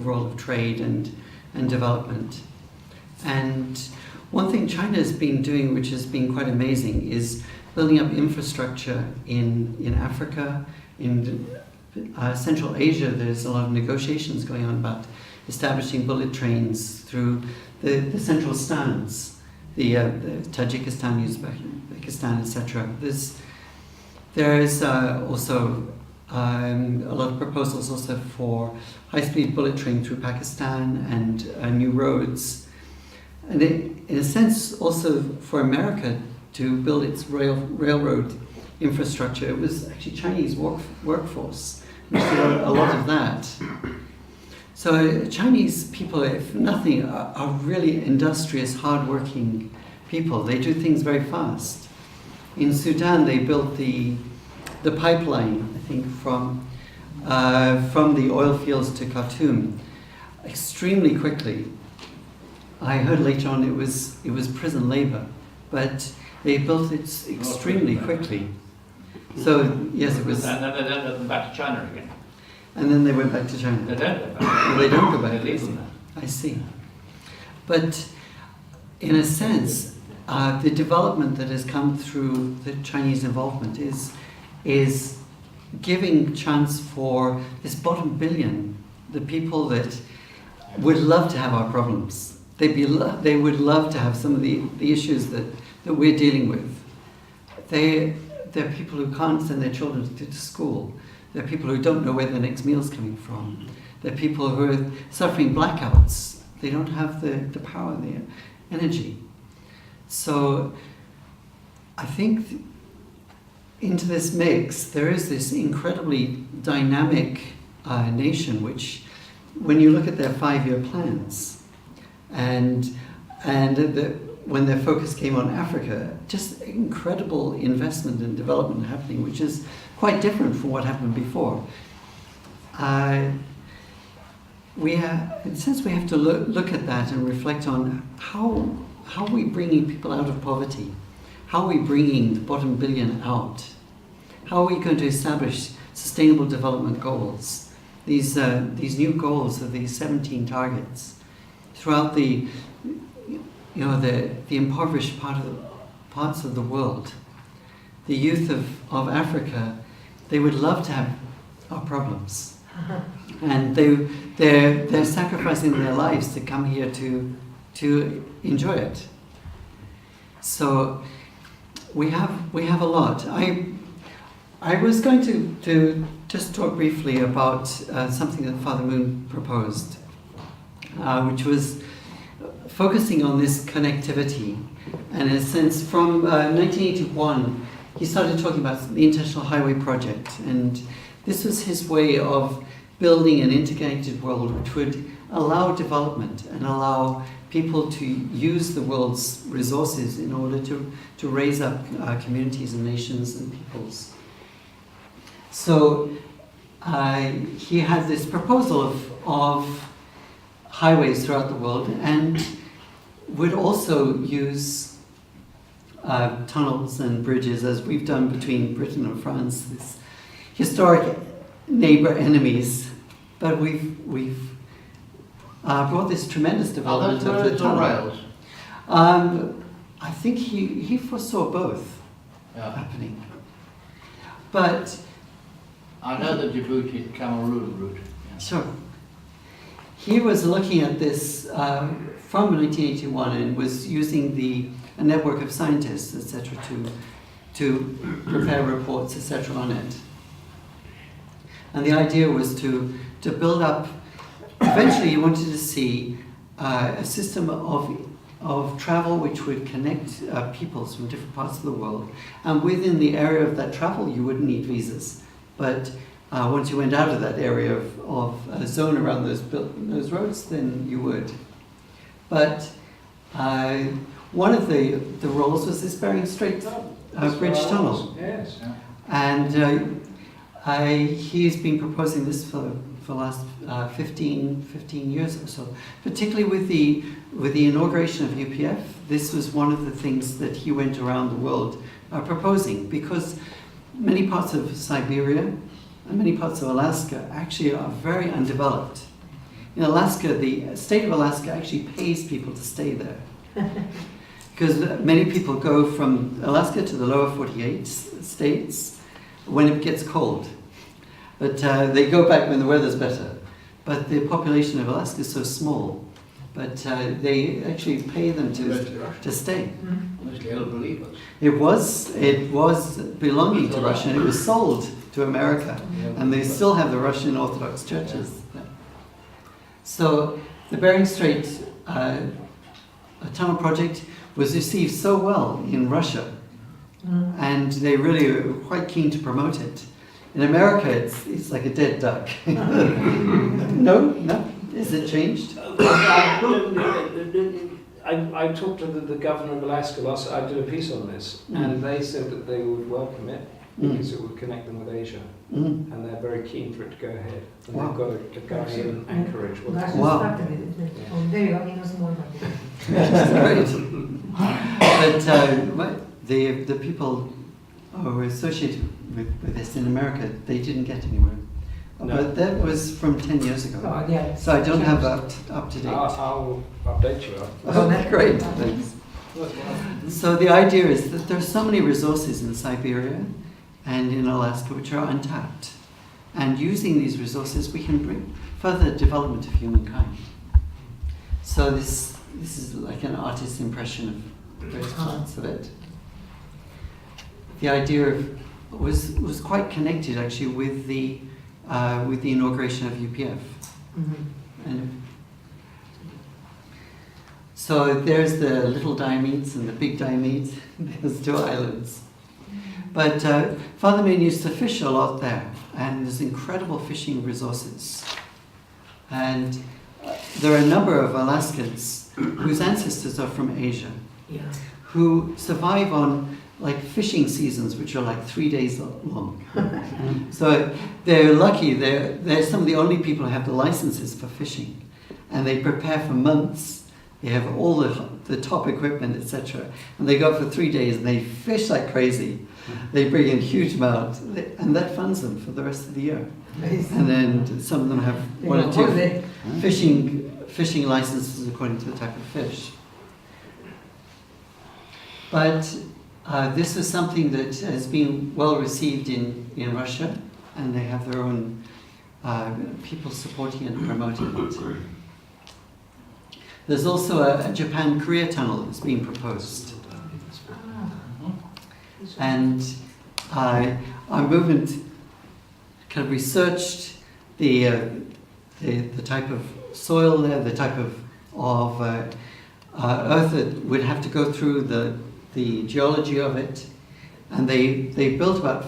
the role of trade and development. And one thing China has been doing, which has been quite amazing, is building up infrastructure in Africa, in Central Asia. There's a lot of negotiations going on about establishing bullet trains through the central stands, the Tajikistan, Uzbekistan, etc. There is also a lot of proposals also for high-speed bullet train through Pakistan and new roads. And in a sense, also for America to build its railroad infrastructure, it was actually Chinese workforce which did a lot of that. So Chinese people, if nothing, are really industrious, hard-working people. They do things very fast. In Sudan, they built the pipeline, I think, from the oil fields to Khartoum extremely quickly. I heard later on it was prison labor, but they built it extremely quickly. So yes, it was. And then they went back to China again. And then they went back to China. They don't go back. Well, they don't go back. They leave them there. I see. But in a sense, the development that has come through the Chinese involvement is giving chance for this bottom billion, the people that would love to have our problems. They would love to have some of the issues that we're dealing with. They're people who can't send their children to school. They're people who don't know where the next meal's coming from. They're people who are suffering blackouts. They don't have the power, the energy. So I think into this mix, there is this incredibly dynamic nation which, when you look at their 5-year plans, and when their focus came on Africa, just incredible investment and development happening, which is quite different from what happened before. In a sense, we have to look at that and reflect on how are we bringing people out of poverty? How are we bringing the bottom billion out? How are we going to establish sustainable development goals? These new goals of these 17 targets throughout the impoverished parts of the world. The youth of Africa, they would love to have our problems. And they're sacrificing their lives to come here to enjoy it. So we have a lot. I was going to just talk briefly about something that Father Moon proposed, which was focusing on this connectivity. And in a sense, from 1981, he started talking about the International Highway Project. And this was his way of building an integrated world which would allow development and allow people to use the world's resources in order to raise up communities and nations and peoples. So he had this proposal of highways throughout the world, and would also use tunnels and bridges, as we've done between Britain and France, this historic neighbor enemies. But we've brought this tremendous development of the tunnel. Rails? I think he foresaw both happening. But I know the Djibouti Cameroon route. Yeah. Sure. He was looking at this from 1981 and was using a network of scientists, etc., to prepare reports, etc., on it. And the idea was to build up. Eventually, he wanted to see a system of travel which would connect peoples from different parts of the world. And within the area of that travel, you wouldn't need visas. But once you went out of that area of a zone around those roads, then you would. But one of the roles was this Bering Strait bridge tunnel. Yes. And he's been proposing this for the last 15 years or so, particularly with the inauguration of UPF. This was one of the things that he went around the world proposing, because many parts of Siberia and many parts of Alaska actually are very undeveloped. in Alaska, the state of Alaska actually pays people to stay there. Because many people go from Alaska to the lower 48 states when it gets cold. But they go back when the weather's better. But the population of Alaska is so small. But they actually pay them to stay. Mostly old believers. It was belonging to Russia, and it was sold to America. And they still have the Russian Orthodox churches. Yeah. So the Bering Strait tunnel project was received so well in Russia, and they really were quite keen to promote it. In America, it's like a dead duck. No? Is it changed? I talked to the governor of Alaska last. I did a piece on this, and they said that they would welcome it because it would connect them with Asia, and they're very keen for it to go ahead. And Wow. they've got a guy in Anchorage. Wow. There you go, he knows more about it. That's great. But the people who were associated with this in America, they didn't get anywhere. No. But that was from 10 years ago. Oh, yeah. So I don't have up to date. I'll update you. Oh, that's great. Thanks. So the idea is that there are so many resources in Siberia and in Alaska which are untapped. And using these resources, we can bring further development of humankind. So this is like an artist's impression of various parts of it. The idea was quite connected actually with the inauguration of UPF. And so there's the little Diomedes and the big Diomedes. There's two islands. But Father Main used to fish a lot there, and there's incredible fishing resources. And there are a number of Alaskans whose ancestors are from Asia, who survive on like fishing seasons, which are like 3 days long. So they're lucky. They're some of the only people who have the licenses for fishing, and they prepare for months. They have all the top equipment, etc. And they go for 3 days and they fish like crazy. They bring in huge amounts, and that funds them for the rest of the year. And then some of them have one or two fishing licenses according to the type of fish. But this is something that has been well received in Russia, and they have their own people supporting and promoting it. There's also a Japan-Korea tunnel that's being proposed. And our movement kind of researched the type of soil there, the type of earth that would have to go through the geology of it, and they built about,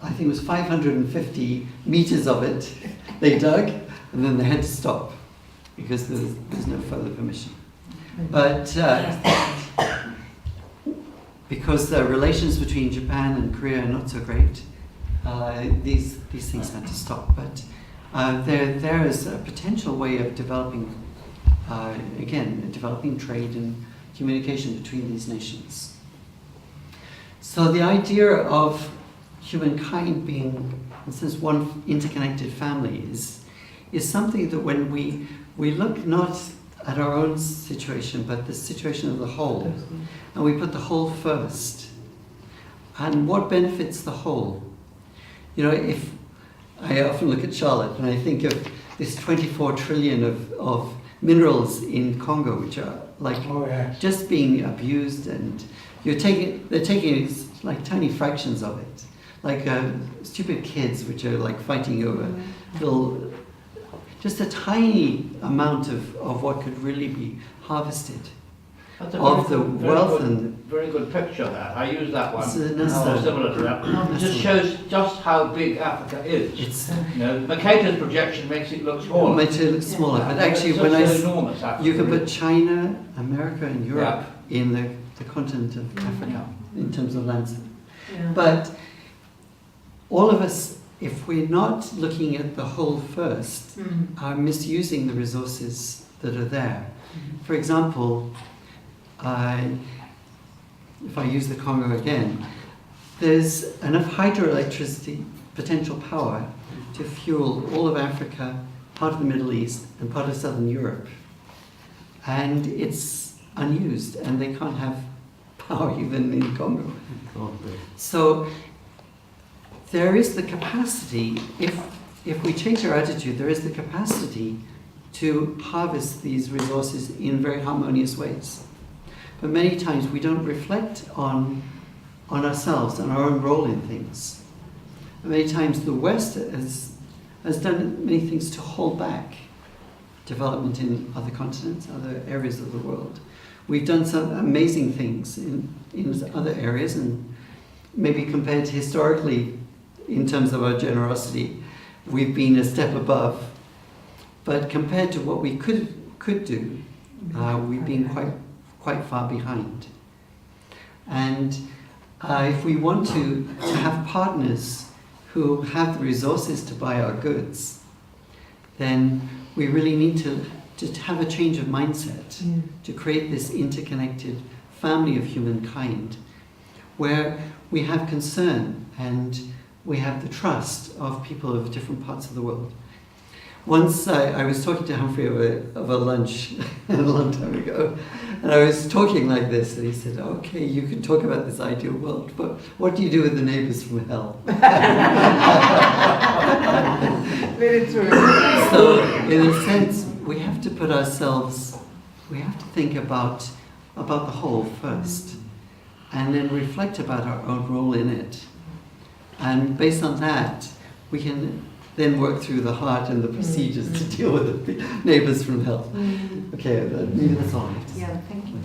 I think it was 550 meters of it. They dug, and then they had to stop because there's no further permission. But because the relations between Japan and Korea are not so great, these things had to stop. But there is a potential way of developing, developing trade and communication between these nations. So the idea of humankind being, in a sense, one interconnected family is something that when we look not at our own situation, but the situation of the whole, and we put the whole first, and what benefits the whole. You know, if I often look at Charlotte and I think of this 24 trillion of minerals in Congo, which are like just being abused, and they're taking like tiny fractions of it, like stupid kids which are like fighting over little, just a tiny amount of what could really be harvested. That's a Of the very wealth good, and very good picture that. I use that one. It's Similar to that. It just shows just how big Africa is. It's You know, Mercator's projection makes it look smaller. makes it look smaller, but actually It's when just enormous, you can Africa. put China, America, and Europe in the continent of Africa in terms of land. But all of us, if we're not looking at the whole first, are misusing the resources that are there. For example, if I use the Congo again, there's enough hydroelectricity potential power to fuel all of Africa part of the Middle East, and part of Southern Europe. And it's unused, and they can't have power even in Congo. So there is the capacity, if we change our attitude, there is the capacity to harvest these resources in very harmonious ways. But many times we don't reflect on ourselves and our own role in things. And many times the West has done many things to hold back development in other continents, other areas of the world. We've done some amazing things in other areas, and maybe compared to historically, in terms of our generosity, we've been a step above. But compared to what we could do, we've been quite far behind. And if we want to have partners who have the resources to buy our goods, then we really need to have a change of mindset, to create this interconnected family of humankind, where we have concern and we have the trust of people of different parts of the world. Once I was talking to Humphrey over lunch a long time ago, and I was talking like this, and he said, "Okay, you can talk about this ideal world, but what do you do with the neighbors from hell?" Very true. So, in a sense, we have to put ourselves, we have to think about the whole first, and then reflect about our own role in it. And based on that, we can then work through the heart and the procedures to deal with the neighbors from hell. Okay, maybe that's all I have to say. Yeah, thank you.